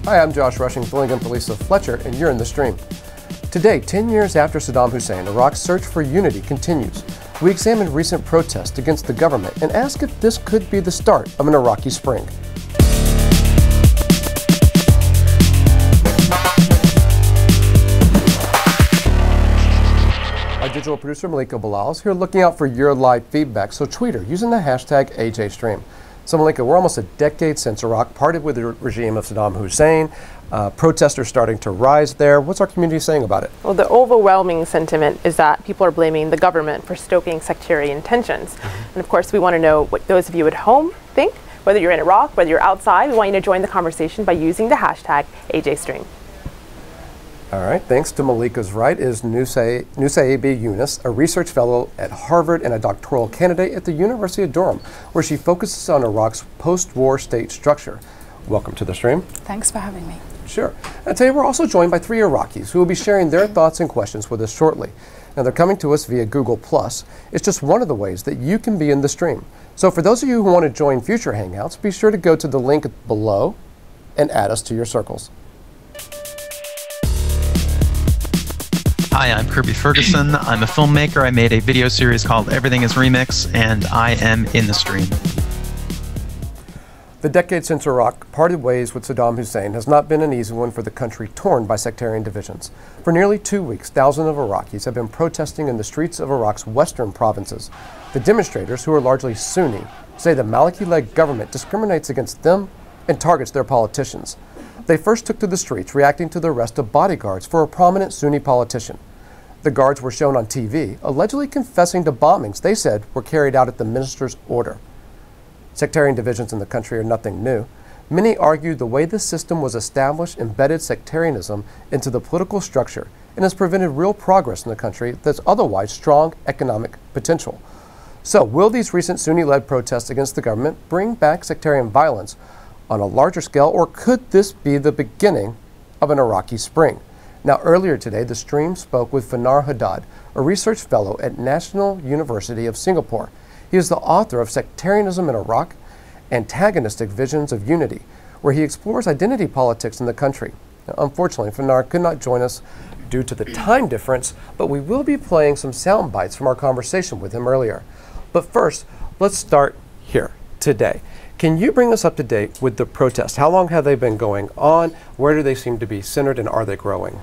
Hi, I'm Josh Rushing, filling in for Lisa Fletcher, and you're in the stream. Today, 10 years after Saddam Hussein, Iraq's search for unity continues. We examine recent protests against the government and ask if this could be the start of an Iraqi Spring. Our digital producer, Maliki, is here looking out for your live feedback, so tweet her using the hashtag AJStream. So Maliki, we're almost a decade since Iraq parted with the regime of Saddam Hussein. Protests are starting to rise there. What's our community saying about it? Well, the overwhelming sentiment is that people are blaming the government for stoking sectarian tensions. And of course, we want to know what those of you at home think. Whether you're in Iraq, whether you're outside, we want you to join the conversation by using the hashtag AJStream. All right, thanks to Malika's right is Nusaybeh Yunus, a research fellow at Harvard and a doctoral candidate at the University of Durham, where she focuses on Iraq's post-war state structure. Welcome to the stream. Thanks for having me. Sure. And today we're also joined by three Iraqis who will be sharing their thoughts and questions with us shortly. Now they're coming to us via Google+. It's just one of the ways that you can be in the stream. So for those of you who want to join future Hangouts, be sure to go to the link below and add us to your circles. Hi, I'm Kirby Ferguson. I'm a filmmaker. I made a video series called Everything is Remix, and I am in the stream. The decade since Iraq parted ways with Saddam Hussein has not been an easy one for the country torn by sectarian divisions. For nearly 2 weeks, thousands of Iraqis have been protesting in the streets of Iraq's western provinces. The demonstrators, who are largely Sunni, say the Maliki-led government discriminates against them and targets their politicians. They first took to the streets, reacting to the arrest of bodyguards for a prominent Sunni politician. The guards were shown on TV, allegedly confessing to bombings they said were carried out at the minister's order. Sectarian divisions in the country are nothing new. Many argue the way this system was established embedded sectarianism into the political structure and has prevented real progress in the country that's otherwise strong economic potential. So, will these recent Sunni-led protests against the government bring back sectarian violence on a larger scale, or could this be the beginning of an Iraqi Spring? Now, earlier today, the stream spoke with Fanar Haddad, a research fellow at National University of Singapore. He is the author of Sectarianism in Iraq, Antagonistic Visions of Unity, where he explores identity politics in the country. Now, unfortunately, Fanar could not join us due to the time difference, but we will be playing some sound bites from our conversation with him earlier. But first, let's start here today. Can you bring us up to date with the protests? How long have they been going on? Where do they seem to be centered, and are they growing?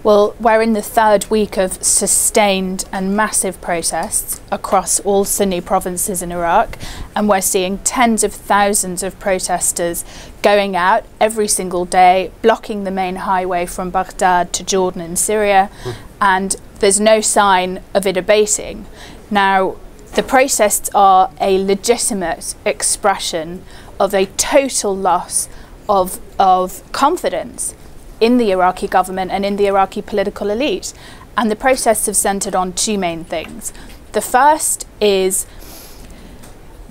Well, we're in the third week of sustained and massive protests across all Sunni provinces in Iraq, and we're seeing tens of thousands of protesters going out every single day, blocking the main highway from Baghdad to Jordan in Syria, and there's no sign of it abating. Now, the protests are a legitimate expression of a total loss of confidence in the Iraqi government and in the Iraqi political elite. And the protests have centered on two main things. The first is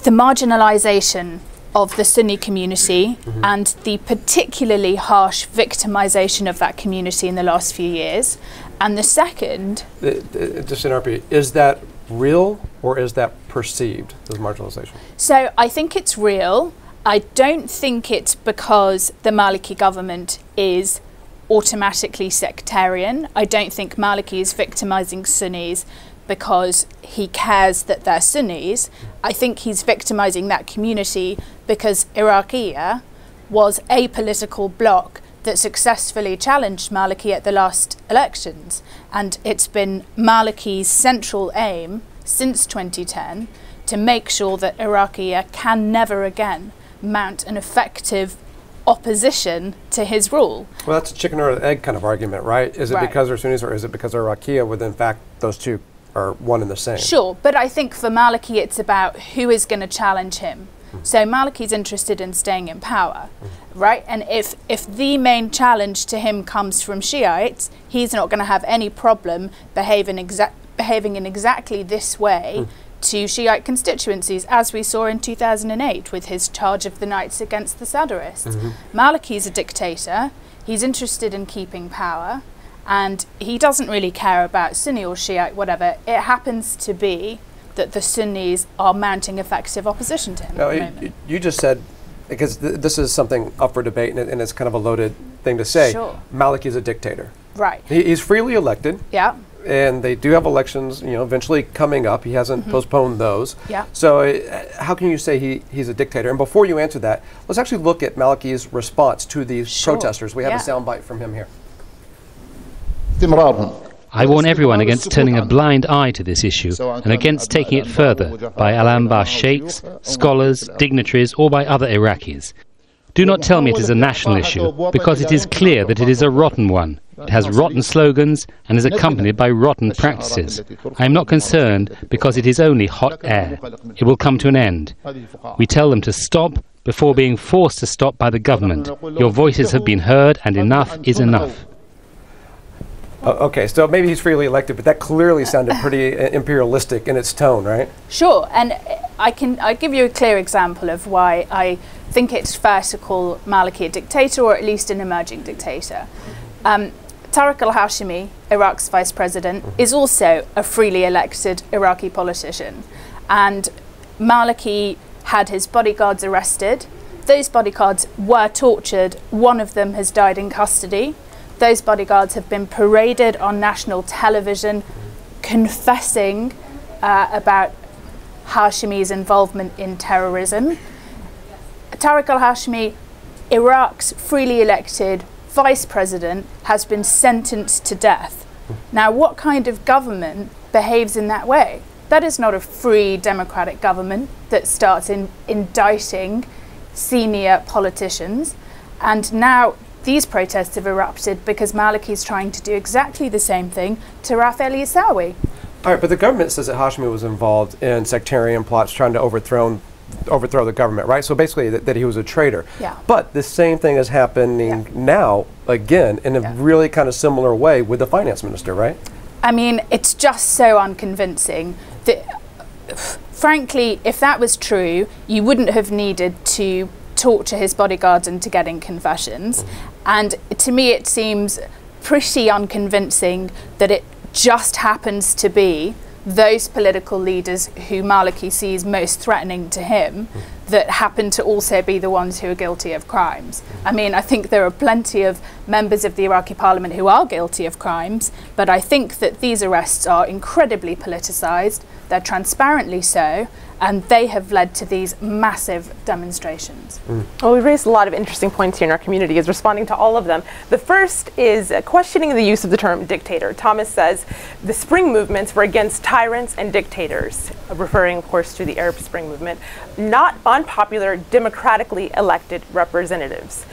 the marginalization of the Sunni community and the particularly harsh victimization of that community in the last few years. And the second... Just to interrupt you, is that real or is that perceived as marginalization? So I think it's real. I don't think it's because the Maliki government is automatically sectarian. I don't think Maliki is victimizing Sunnis because he cares that they're Sunnis. I think he's victimizing that community because Iraqiyya was a political bloc that successfully challenged Maliki at the last elections. And it's been Maliki's central aim since 2010 to make sure that Iraqiyya can never again mount an effective opposition to his rule. Well, that's a chicken or egg kind of argument, right? Is it because they're Sunnis, or is it because they're Iraqiyya, when in fact those two are one and the same? Sure, but I think for Maliki it's about who is going to challenge him. So Maliki's interested in staying in power, right? And if the main challenge to him comes from Shiites, he's not going to have any problem behaving in exactly this way to Shiite constituencies, as we saw in 2008 with his charge of the Knights against the Sadrists. Maliki's a dictator. He's interested in keeping power, and he doesn't really care about Sunni or Shiite, whatever. It happens to be that the Sunnis are mounting effective opposition to him at the moment. You just said because this is something up for debate, and it's kind of a loaded thing to say. Sure. Maliki is a dictator. Right. He's freely elected. Yeah. And they do have elections, eventually coming up. He hasn't postponed those. Yeah. So how can you say he's a dictator? And before you answer that, let's actually look at Maliki's response to these protesters. We have a soundbite from him here. I warn everyone against turning a blind eye to this issue and against taking it further by Al-Anbar sheikhs, scholars, dignitaries or by other Iraqis. Do not tell me it is a national issue, because it is clear that it is a rotten one. It has rotten slogans and is accompanied by rotten practices. I am not concerned because it is only hot air. It will come to an end. We tell them to stop before being forced to stop by the government. Your voices have been heard and enough is enough. Okay, so maybe he's freely elected, but that clearly sounded pretty imperialistic in its tone, right? Sure, and I'll give you a clear example of why I think it's fair to call Maliki a dictator, or at least an emerging dictator. Tariq al-Hashimi, Iraq's vice president, is also a freely elected Iraqi politician. And Maliki had his bodyguards arrested. Those bodyguards were tortured. One of them has died in custody. Those bodyguards have been paraded on national television confessing about Hashimi's involvement in terrorism. Tariq al-Hashimi, Iraq's freely elected vice president, has been sentenced to death. Now, what kind of government behaves in that way? That is not a free democratic government that starts indicting senior politicians. And now these protests have erupted because Maliki is trying to do exactly the same thing to Rafael Yisawi. All right, but the government says that Hashimi was involved in sectarian plots trying to overthrow the government, right? So basically that he was a traitor. Yeah. But the same thing is happening now, again, in a really kind of similar way with the finance minister, right? I mean, it's just so unconvincing that, frankly, if that was true, you wouldn't have needed to torture his bodyguards into getting confessions. And to me, it seems pretty unconvincing that it just happens to be those political leaders who Maliki sees most threatening to him that happen to also be the ones who are guilty of crimes. I mean, I think there are plenty of members of the Iraqi parliament who are guilty of crimes, but I think that these arrests are incredibly politicized, they're transparently so, and they have led to these massive demonstrations. Well, we raised a lot of interesting points here in our community, is responding to all of them. The first is questioning the use of the term dictator. Thomas says the Spring movements were against tyrants and dictators, referring, of course, to the Arab Spring movement, not unpopular, democratically elected representatives.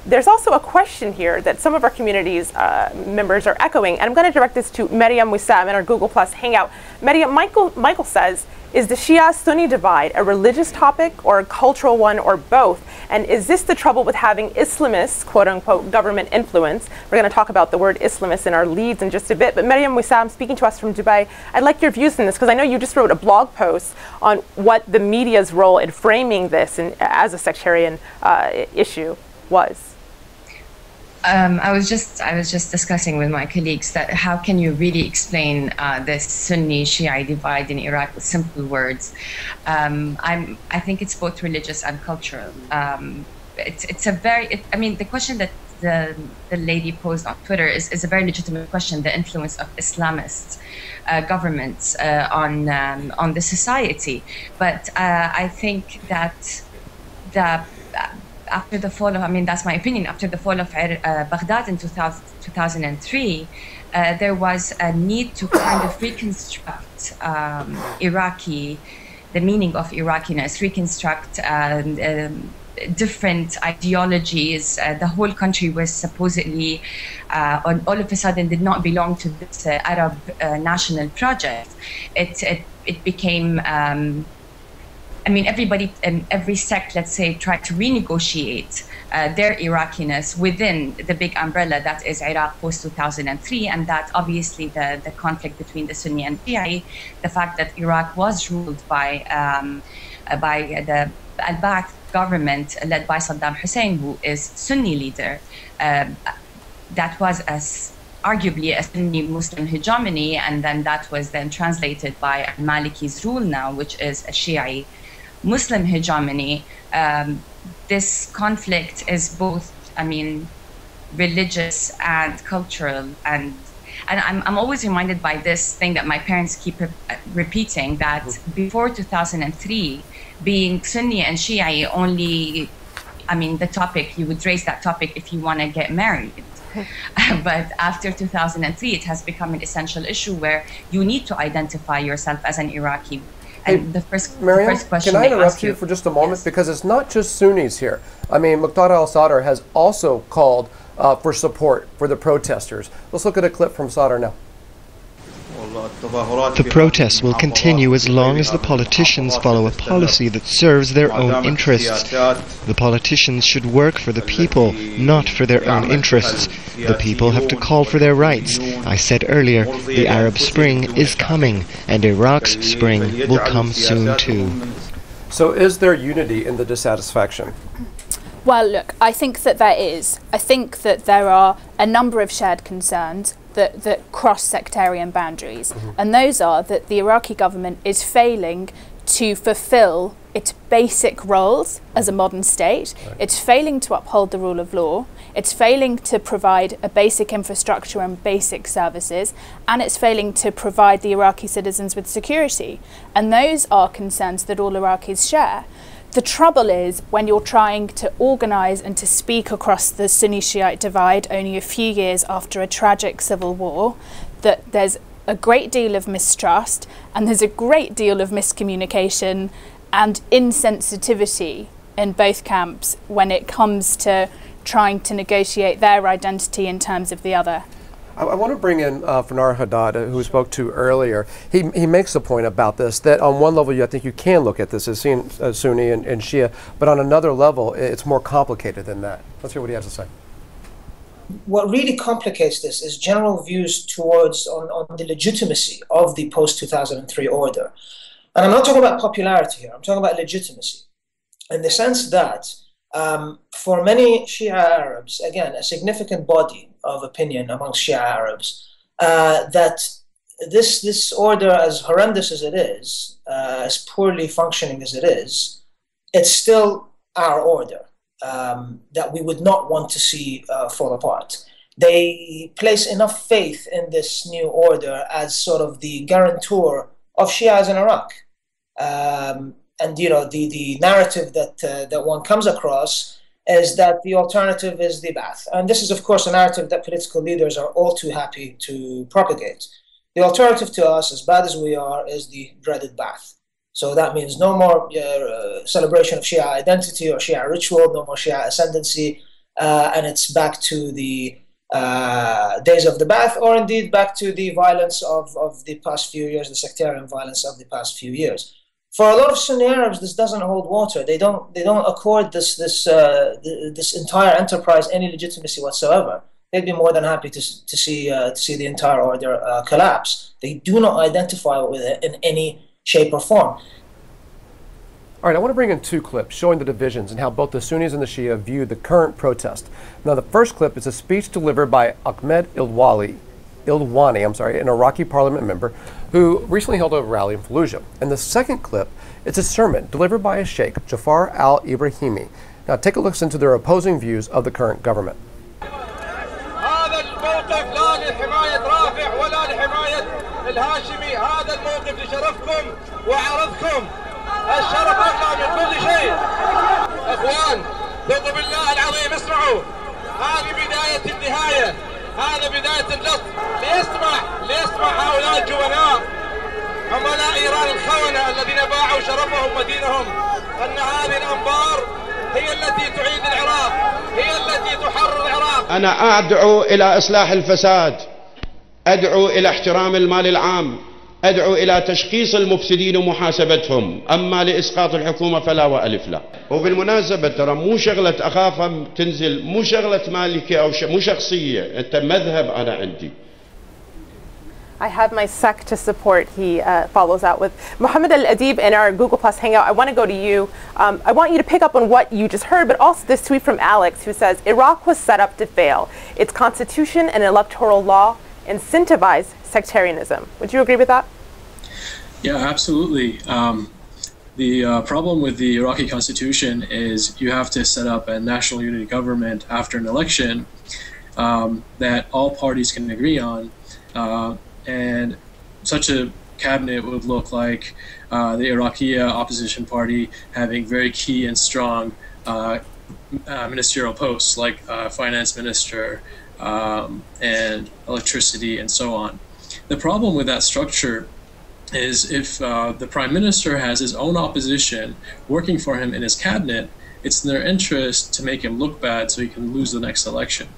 There's also a question here that some of our community's members are echoing, and I'm going to direct this to Maryam Wissam in our Google Plus Hangout. Maryam, Michael says, is the Shia-Sunni divide a religious topic or a cultural one or both? And is this the trouble with having Islamists, quote unquote, government influence? We're going to talk about the word Islamist in our leads in just a bit. But Maryam Wissam, speaking to us from Dubai, I'd like your views on this, because I know you just wrote a blog post on what the media's role in framing this as a sectarian issue was. I was just discussing with my colleagues that how can you really explain this Sunni-Shia divide in Iraq with simple words? I think it's both religious and cultural. I mean, the question that the lady posed on Twitter is a very legitimate question: the influence of Islamist governments on the society. But I think that after the fall of, I mean, that's my opinion, after the fall of Baghdad in 2003, there was a need to kind of reconstruct the meaning of Iraqiness, reconstruct different ideologies. The whole country was supposedly, all of a sudden, did not belong to this Arab national project. It became, I mean, everybody and every sect, let's say, tried to renegotiate their Iraqiness within the big umbrella that is Iraq post-2003, and that obviously the conflict between the Sunni and Shia, the fact that Iraq was ruled by the al-Ba'ath government led by Saddam Hussein, who is Sunni leader, that was arguably a Sunni Muslim hegemony, and then that was then translated by Maliki's rule now, which is a Shia Muslim hegemony, this conflict is both, I mean, religious and cultural, and I'm always reminded by this thing that my parents keep repeating, that before 2003, being Sunni and Shia only, I mean, the topic, you would raise that topic if you want to get married. But after 2003, it has become an essential issue where you need to identify yourself as an Iraqi. And hey, the first question, can I interrupt you for just a moment? Yes. Because it's not just Sunnis here. I mean, Muqtada al-Sadr has also called for support for the protesters. Let's look at a clip from Sadr now. The protests will continue as long as the politicians follow a policy that serves their own interests. The politicians should work for the people, not for their own interests. The people have to call for their rights. I said earlier, the Arab Spring is coming, and Iraq's spring will come soon too. So is there unity in the dissatisfaction? Well, look, I think that there is. I think that there are a number of shared concerns that cross sectarian boundaries. And those are that the Iraqi government is failing to fulfill its basic roles as a modern state. Right. It's failing to uphold the rule of law. It's failing to provide a basic infrastructure and basic services. And it's failing to provide the Iraqi citizens with security. And those are concerns that all Iraqis share. The trouble is when you're trying to organise and to speak across the Sunni-Shiite divide only a few years after a tragic civil war, that there's a great deal of mistrust and there's a great deal of miscommunication and insensitivity in both camps when it comes to trying to negotiate their identity in terms of the other. I want to bring in Fanar Haddad, who we spoke to earlier. He makes a point about this, that on one level, I think you can look at this as seeing Sunni and Shia, but on another level, it's more complicated than that. Let's hear what he has to say. What really complicates this is general views towards on the legitimacy of the post-2003 order. And I'm not talking about popularity here, I'm talking about legitimacy, in the sense that for many Shia Arabs, again, a significant body of opinion amongst Shia Arabs, that this order, as horrendous as it is, as poorly functioning as it is, it's still our order that we would not want to see fall apart. They place enough faith in this new order as sort of the guarantor of Shias in Iraq. And you know, the narrative that one comes across is that the alternative is the Ba'ath. And this is, of course, a narrative that political leaders are all too happy to propagate. The alternative to us, as bad as we are, is the dreaded Ba'ath. So that means no more celebration of Shia identity or Shia ritual, no more Shia ascendancy, and it's back to the days of the Ba'ath, or indeed back to the violence of the past few years, the sectarian violence of the past few years. For a lot of Sunni Arabs, this doesn't hold water. They don't accord this entire enterprise any legitimacy whatsoever. They'd be more than happy to see the entire order collapse. They do not identify with it in any shape or form. All right, I want to bring in two clips showing the divisions and how both the Sunnis and the Shia view the current protest. Now, the first clip is a speech delivered by Ahmed Ilwani, an Iraqi parliament member who recently held a rally in Fallujah. And the second clip, it's a sermon delivered by a sheikh, Jafar al-Ibrahimi. Now, take a look into their opposing views of the current government. هذا بداية النص ليسمع هؤلاء الجبناء عملاء إيران الخونة الذين باعوا شرفهم ودينهم أن هذه الأنبار هي التي تعيد العراق، هي التي تحرر العراق. أنا أدعو إلى إصلاح الفساد، أدعو إلى احترام المال العام، أدعو إلى تشخيص المفسدين ومحاسبتهم، أما لإسقاط الحكومة فلا وألف لا. وبالمناسبة ترى مو شغلة أخاف تنزل، مو شغلة مالكي أو مو شخصية، أنت مذهب أنا عندي. I have my sect to support, he follows out with. Mohammed Al-Adib in our Google Plus Hangout, I want to go to you. I want you to pick up on what you just heard, but also this tweet from Alex who says, Iraq was set up to fail. Its constitution and electoral law incentivize sectarianism. Would you agree with that? Yeah, absolutely. The problem with the Iraqi constitution is you have to set up a national unity government after an election that all parties can agree on, and such a cabinet would look like the Iraqi opposition party having very key and strong ministerial posts like finance minister and electricity and so on. The problem with that structure is if the prime minister has his own opposition working for him in his cabinet, it's in their interest to make him look bad so he can lose the next election.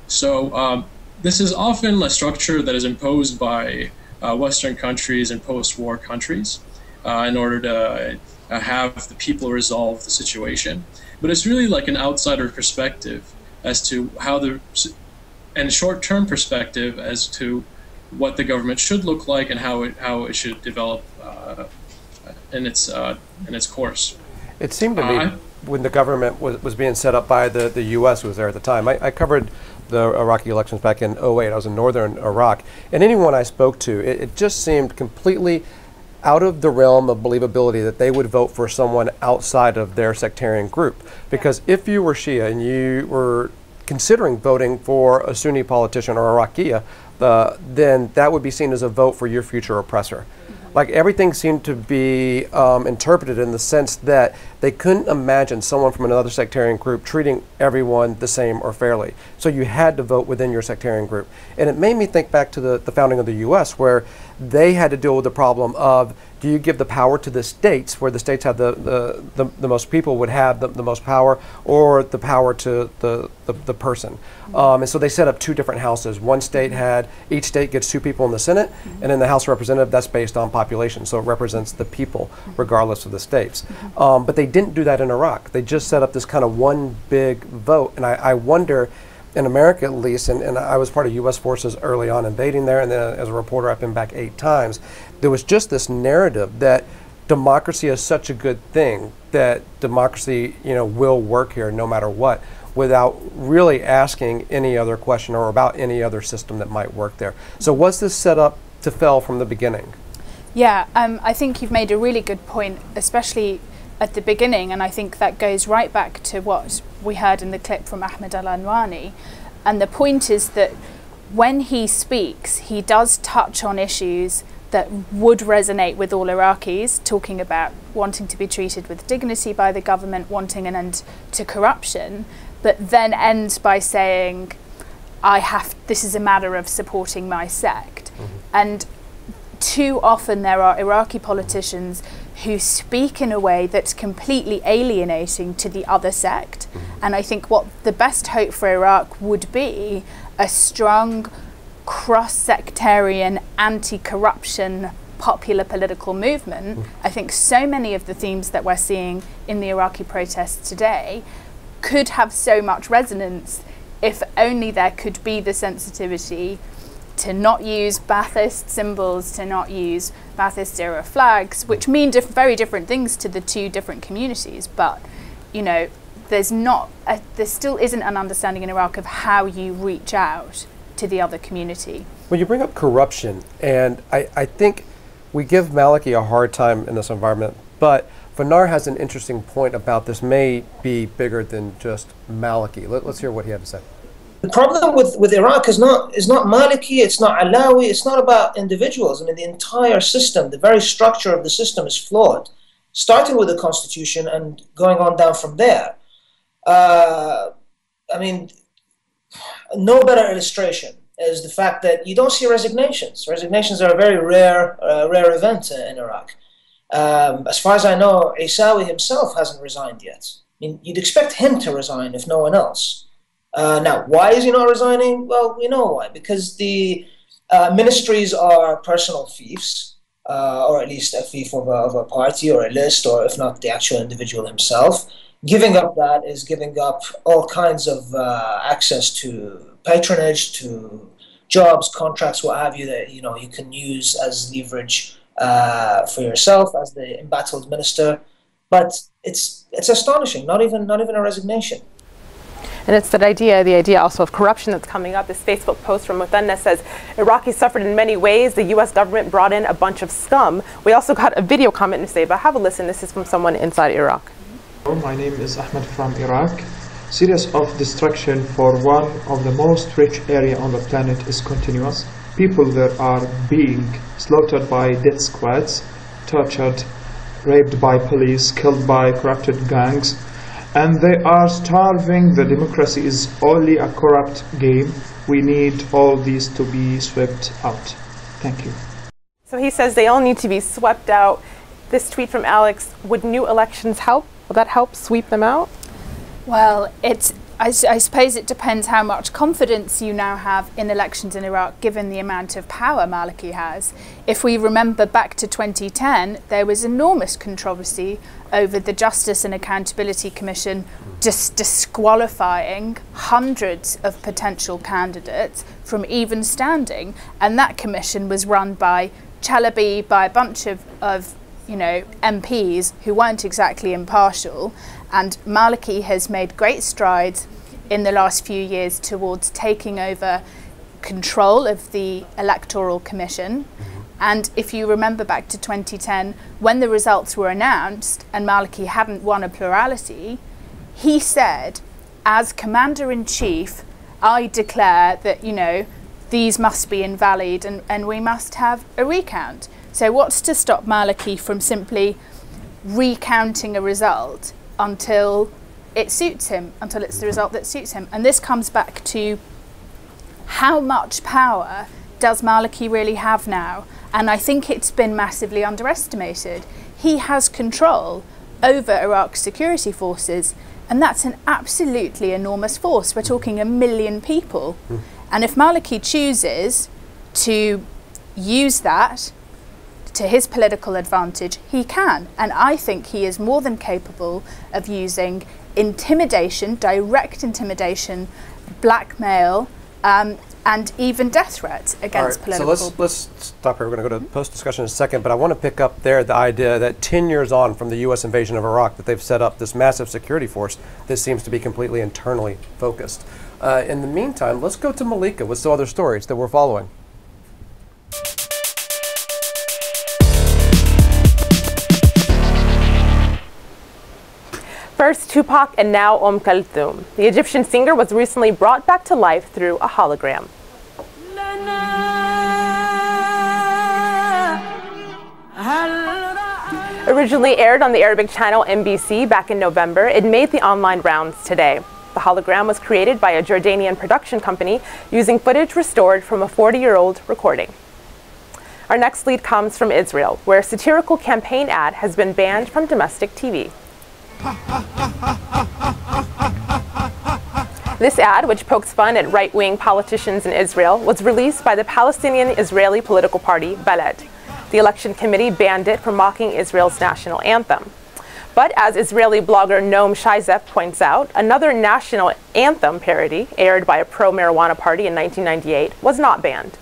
So this is often a structure that is imposed by Western countries and post-war countries in order to have the people resolve the situation. But it's really like an outsider perspective as to how and short-term perspective as to what the government should look like and how it should develop in its course. It seemed to me when the government was being set up by the U.S. who was there at the time. I covered the Iraqi elections back in '08. I was in northern Iraq, and anyone I spoke to, it just seemed completely out of the realm of believability that they would vote for someone outside of their sectarian group. Because if you were Shia and you were considering voting for a Sunni politician or Iraqi, then that would be seen as a vote for your future oppressor. Like everything seemed to be interpreted in the sense that they couldn't imagine someone from another sectarian group treating everyone the same or fairly. So you had to vote within your sectarian group. And it made me think back to the founding of the U.S., where they had to deal with the problem of, do you give the power to the states, where the states have the most people would have the most power, or the power to the person? And so they set up two different houses. One state had, each state gets 2 people in the Senate, and in the House of Representatives, that's based on population, so it represents the people regardless of the states. But they didn't do that in Iraq. They just set up this kind of one big vote, and I wonder, in America at least, and I was part of U.S. forces early on invading there, and then as a reporter I've been back 8 times, there was just this narrative that democracy is such a good thing, that democracy, will work here no matter what, without really asking any other question or about any other system that might work there. So was this set up to fail from the beginning? Yeah, I think you've made a really good point, especially at the beginning, and I think that goes right back to what we heard in the clip from Ahmed Al-Anwani. And the point is that when he speaks, he does touch on issues that would resonate with all Iraqis, talking about wanting to be treated with dignity by the government, wanting an end to corruption, but then ends by saying, this is a matter of supporting my sect. And too often there are Iraqi politicians who speak in a way that's completely alienating to the other sect. And I think what the best hope for Iraq would be a strong cross-sectarian, anti-corruption, popular political movement. I think so many of the themes that we're seeing in the Iraqi protests today could have so much resonance if only there could be the sensitivity to not use Ba'athist symbols, to not use Ba'athist era flags, which mean very different things to the 2 different communities. But, there still isn't an understanding in Iraq of how you reach out to the other community. Well, you bring up corruption, and I think we give Maliki a hard time in this environment, but Fanar has an interesting point about this may be bigger than just Maliki. Let's hear what he had to say. The problem with Iraq is not Maliki, it's not Alawi, it's not about individuals. I mean, the entire system, the very structure of the system is flawed, starting with the constitution and going on down from there. I mean, no better illustration is the fact that you don't see resignations. Resignations are a very rare event in Iraq. As far as I know, Isawi himself hasn't resigned yet. I mean, you'd expect him to resign if no one else. Now, why is he not resigning? Well, we know why. Because the ministries are personal fiefs, or at least a fief of a party or a list, or if not the actual individual himself. Giving up that is giving up all kinds of access to patronage, to jobs, contracts, what have you, that you can use as leverage for yourself as the embattled minister. But it's astonishing. Not even a resignation. And it's that idea, the idea also of corruption that's coming up. This Facebook post from Muthanna says, Iraqis suffered in many ways. The US government brought in a bunch of scum. We also got a video comment in Nusayba. Have a listen. This is from someone inside Iraq. My name is Ahmed from Iraq. Series of destruction for one of the most rich area on the planet is continuous. People there are being slaughtered by death squads, tortured, raped by police, killed by corrupted gangs, and they are starving. The democracy is only a corrupt game. We need all these to be swept out. Thank you. So he says they all need to be swept out. This tweet from Alex, would new elections help? Will that help sweep them out? Well, I suppose it depends how much confidence you now have in elections in Iraq, given the amount of power Maliki has. If we remember back to 2010, there was enormous controversy over the Justice and Accountability Commission just disqualifying hundreds of potential candidates from even standing. And that commission was run by Chalabi, by a bunch of MPs who weren't exactly impartial. And Maliki has made great strides in the last few years towards taking over control of the Electoral Commission. And if you remember back to 2010, when the results were announced and Maliki hadn't won a plurality, he said, as Commander-in-Chief, I declare that, these must be invalid and we must have a recount. So what's to stop Maliki from simply recounting a result until it suits him, until it's the result that suits him? And this comes back to how much power does Maliki really have now? And I think it's been massively underestimated. He has control over Iraq's security forces, and that's an absolutely enormous force. We're talking 1 million people. And if Maliki chooses to use that to his political advantage, he can. And I think he is more than capable of using intimidation, direct intimidation, blackmail, and even death threats against political... So let's stop here. We're going to go to post-discussion in a second, but I want to pick up there the idea that 10 years on from the U.S. invasion of Iraq, that they've set up this massive security force that seems to be completely internally focused. In the meantime, let's go to Malika with some other stories that we're following. First Tupac and now Kulthum. The Egyptian singer was recently brought back to life through a hologram. Originally aired on the Arabic channel NBC back in November, it made the online rounds today. The hologram was created by a Jordanian production company using footage restored from a 40-year-old recording. Our next lead comes from Israel, where a satirical campaign ad has been banned from domestic TV. This ad, which pokes fun at right-wing politicians in Israel, was released by the Palestinian-Israeli political party Balad. The election committee banned it for mocking Israel's national anthem. But as Israeli blogger Noam Shizep points out, another national anthem parody, aired by a pro-marijuana party in 1998, was not banned.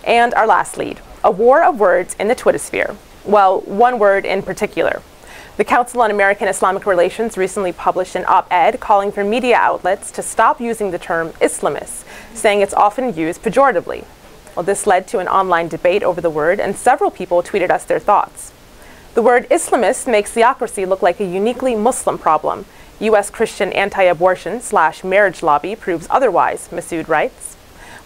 And our last lead, a war of words in the Twittersphere. Well, one word in particular. The Council on American Islamic Relations recently published an op-ed calling for media outlets to stop using the term Islamist, saying it's often used pejoratively. Well, this led to an online debate over the word, and several people tweeted us their thoughts. The word Islamist makes theocracy look like a uniquely Muslim problem. U.S. Christian anti-abortion / marriage lobby proves otherwise, Masood writes.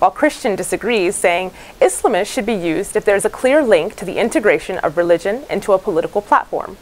While Christian disagrees, saying Islamist should be used if there's a clear link to the integration of religion into a political platform.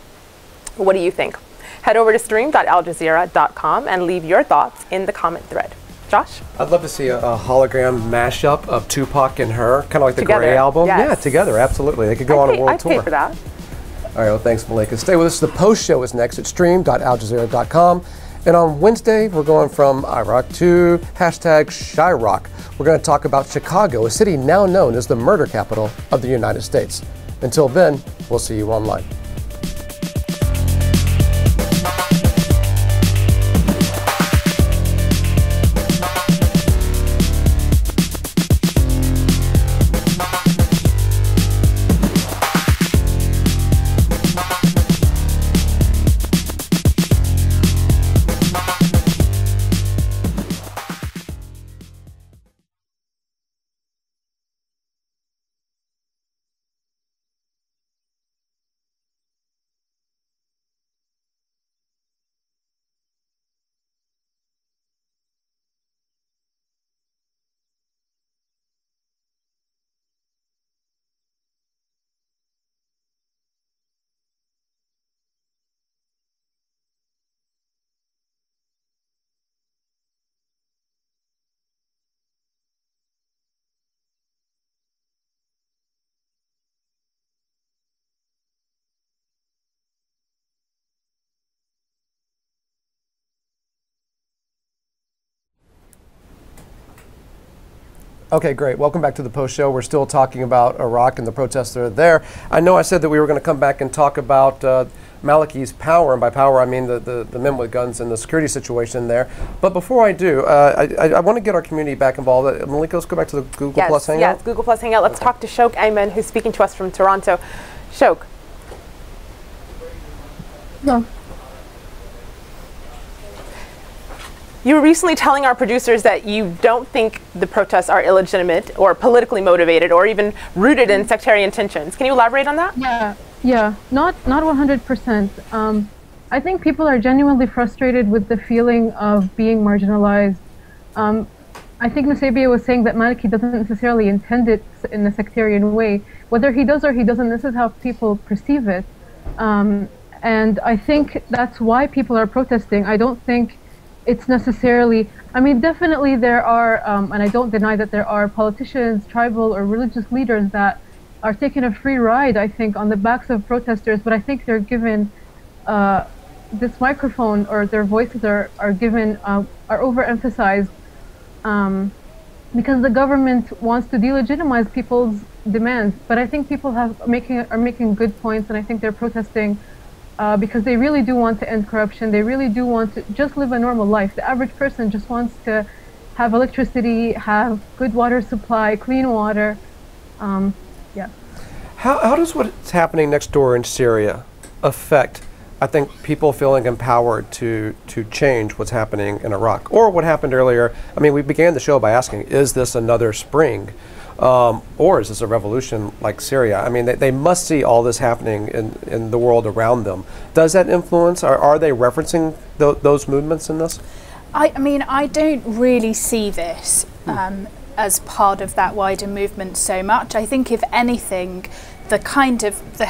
What do you think? Head over to stream.aljazeera.com and leave your thoughts in the comment thread. Josh? I'd love to see a hologram mashup of Tupac and her, kind of like the Together. Grey album. Yes. Yeah, together, absolutely. They could go on a world tour. I'd pay for that. All right, well, thanks, Malika. Stay with us. The post show is next at stream.aljazeera.com. And on Wednesday, we're going from Iraq to #Shyrock. We're going to talk about Chicago, a city now known as the murder capital of the United States. Until then, we'll see you online. Okay, great. Welcome back to the Post Show. We're still talking about Iraq and the protests that are there. I know I said that we were going to come back and talk about Maliki's power, and by power I mean the men with guns and the security situation there. But before I do, I want to get our community back involved. Maliki, let's go back to the Google Plus Hangout. Yes, Google Plus Hangout. Let's talk to Shok Ayman, who's speaking to us from Toronto. Shok. No. You were recently telling our producers that you don't think the protests are illegitimate or politically motivated or even rooted in sectarian tensions. Can you elaborate on that? Yeah, not 100%. I think people are genuinely frustrated with the feeling of being marginalized. I think Nusaybiya was saying that Maliki doesn't necessarily intend it in a sectarian way. Whether he does or he doesn't, this is how people perceive it. And I think that's why people are protesting. I don't think it's necessarily, I mean, definitely there are, and I don't deny that there are politicians, tribal or religious leaders that are taking a free ride, I think, on the backs of protesters, but I think they're given this microphone, or their voices are given, are overemphasized because the government wants to delegitimize people's demands. But I think people are making good points, and I think they're protesting because they really do want to end corruption. They really do want to just live a normal life. The average person just wants to have electricity, have good water supply, clean water. Yeah. How does what's happening next door in Syria affect, I think, people feeling empowered to change what's happening in Iraq, or what happened earlier? I mean, we began the show by asking, is this another spring? Or is this a revolution like Syria? I mean, they must see all this happening in the world around them. Does that influence? Are they referencing those movements in this? I mean, I don't really see this as part of that wider movement so much. I think, if anything, the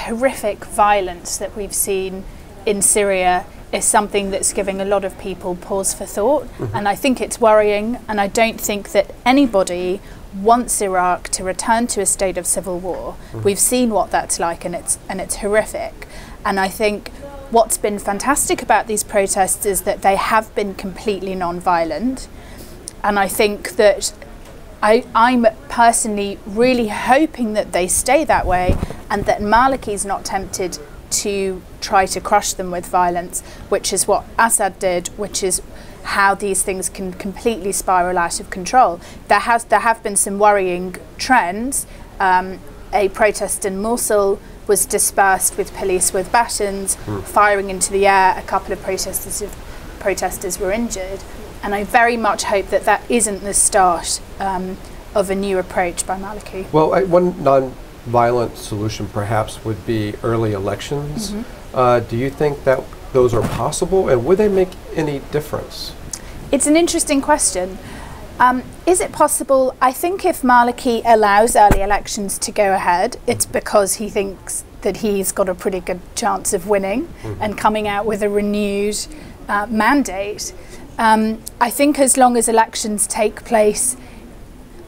horrific violence that we've seen in Syria is something that's giving a lot of people pause for thought. And I think it's worrying, and I don't think that anybody wants Iraq to return to a state of civil war. We've seen what that's like, and it's horrific. And I think what's been fantastic about these protests is that they have been completely non-violent. And I think that I'm personally really hoping that they stay that way, and that Maliki's not tempted to try to crush them with violence, which is what Assad did, which is how these things can completely spiral out of control. There have been some worrying trends. A protest in Mosul was dispersed with police with batons, firing into the air. A couple of protesters were injured. And I very much hope that that isn't the start of a new approach by Maliki. Well, one non-violent solution perhaps would be early elections. Do you think that those are possible, and would they make any difference? It's an interesting question. Is it possible? I think if Maliki allows early elections to go ahead, it's because he thinks that he's got a pretty good chance of winning and coming out with a renewed mandate. I think as long as elections take place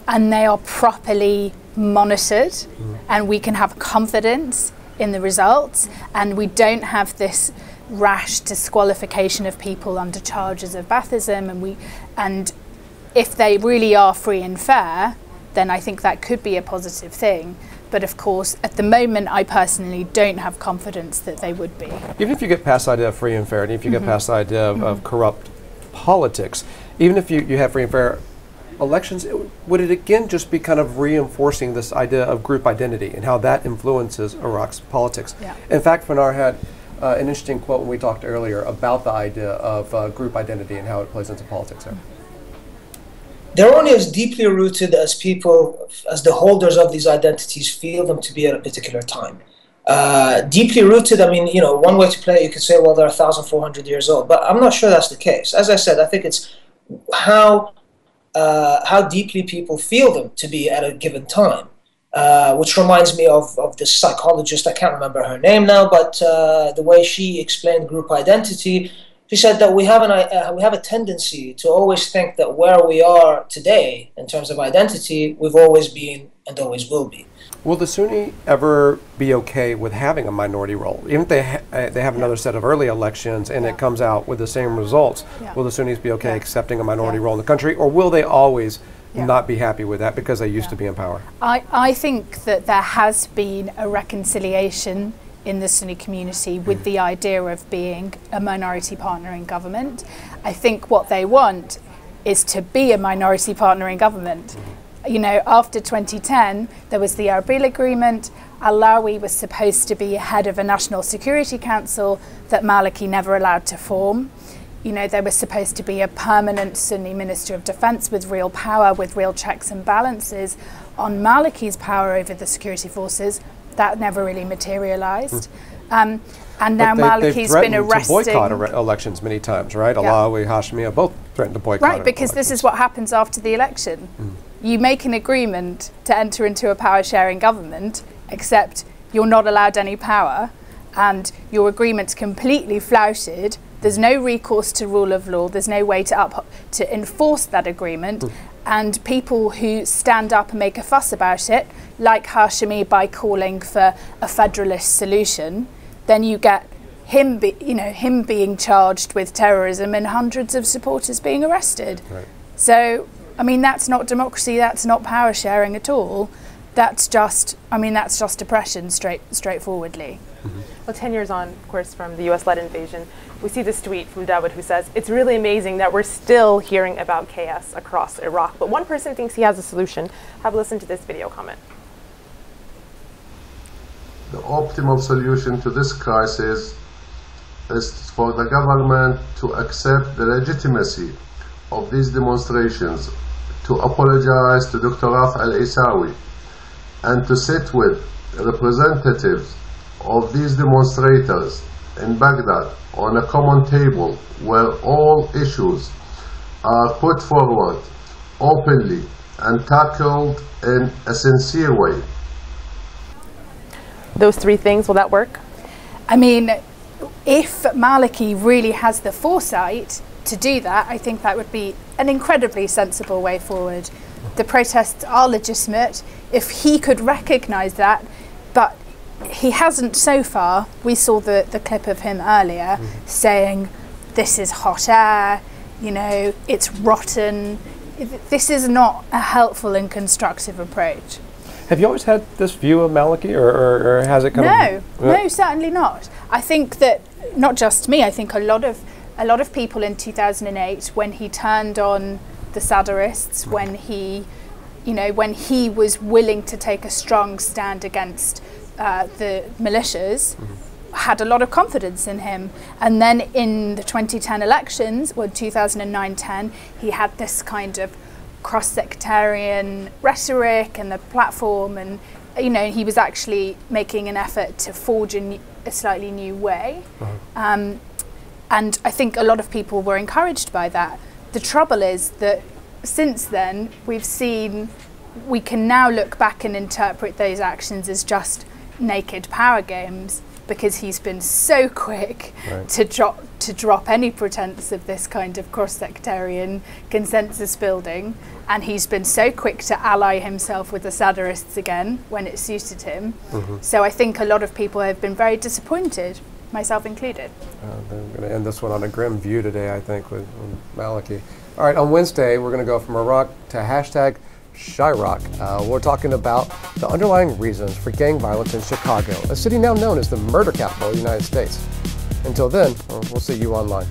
and they are properly monitored and we can have confidence in the results, and we don't have this rash disqualification of people under charges of Baathism, and if they really are free and fair, then I think that could be a positive thing. But of course, at the moment, I personally don't have confidence that they would be. Even if you get past the idea of free and fair, and if you get past the idea of corrupt politics, even if you have free and fair elections, would it again just be kind of reinforcing this idea of group identity and how that influences Iraq's politics? In fact, Fanar had an interesting quote when we talked earlier about the idea of group identity and how it plays into politics there. They're only as deeply rooted as people, as the holders of these identities feel them to be at a particular time. Deeply rooted, I mean, you know, one way to play it, you could say, well, they're 1,400 years old, but I'm not sure that's the case. As I said, I think it's how deeply people feel them to be at a given time, which reminds me of this psychologist, I can't remember her name now, but the way she explained group identity, she said that we have a tendency to always think that where we are today in terms of identity, we've always been and always will be. Will the Sunni ever be okay with having a minority role? Even if they have another set of early elections and it comes out with the same results, will the Sunnis be okay accepting a minority role in the country, or will they always not be happy with that because they used to be in power? I think that there has been a reconciliation in the Sunni community with the idea of being a minority partner in government. I think what they want is to be a minority partner in government. You know, after 2010, there was the Erbil Agreement. Alawi was supposed to be head of a National Security Council that Maliki never allowed to form. You know, there was supposed to be a permanent Sunni Minister of Defence with real power, with real checks and balances on Maliki's power over the security forces. That never really materialised. And now Maliki's been arresting... to boycott elections many times, right? Alawi, Hashmi both threatened to boycott Right, because this is what happens after the election. You make an agreement to enter into a power-sharing government, except you're not allowed any power, and your agreement's completely flouted. There's no recourse to rule of law. There's no way to enforce that agreement. And people who stand up and make a fuss about it, like Hashmi by calling for a federalist solution, then you get him being charged with terrorism and hundreds of supporters being arrested. Right. So, I mean, that's not democracy. That's not power sharing at all. That's just, that's just oppression, straightforwardly. Well, 10 years on, of course, from the US-led invasion, we see this tweet from Dawood who says, "It's really amazing that we're still hearing about chaos across Iraq, but one person thinks he has a solution." Have a listen to this video comment. The optimal solution to this crisis is for the government to accept the legitimacy of these demonstrations, to apologize to Dr. Raf al-Isawi, and to sit with representatives of these demonstrators in Baghdad on a common table where all issues are put forward openly and tackled in a sincere way. Those three things, will that work? I mean, if Maliki really has the foresight to do that, I think that would be an incredibly sensible way forward. The protests are legitimate. If he could recognise that, but he hasn't so far. We saw the clip of him earlier saying, this is hot air, you know, it's rotten. This is not a helpful and constructive approach. Have you always had this view of Maliki, or has it kind of... No, certainly not. I think that, not just me, I think a lot of people in 2008, when he turned on the Sadrists, when he was willing to take a strong stand against the militias, had a lot of confidence in him. And then in the 2010 elections, 2009-10, he had this kind of cross-sectarian rhetoric and the platform, and he was actually making an effort to forge a slightly new way. And I think a lot of people were encouraged by that. The trouble is that since then, we can now look back and interpret those actions as just naked power games, because he's been so quick to drop any pretense of this kind of cross-sectarian consensus building, and he's been so quick to ally himself with the Sadrists again when it suited him. So I think a lot of people have been very disappointed, myself included. I'm going to end this one on a grim view today, I think, with Maliki. All right, on Wednesday, we're going to go from Iraq to hashtag Chiraq. We're talking about the underlying reasons for gang violence in Chicago, a city now known as the murder capital of the United States. Until then, we'll see you online.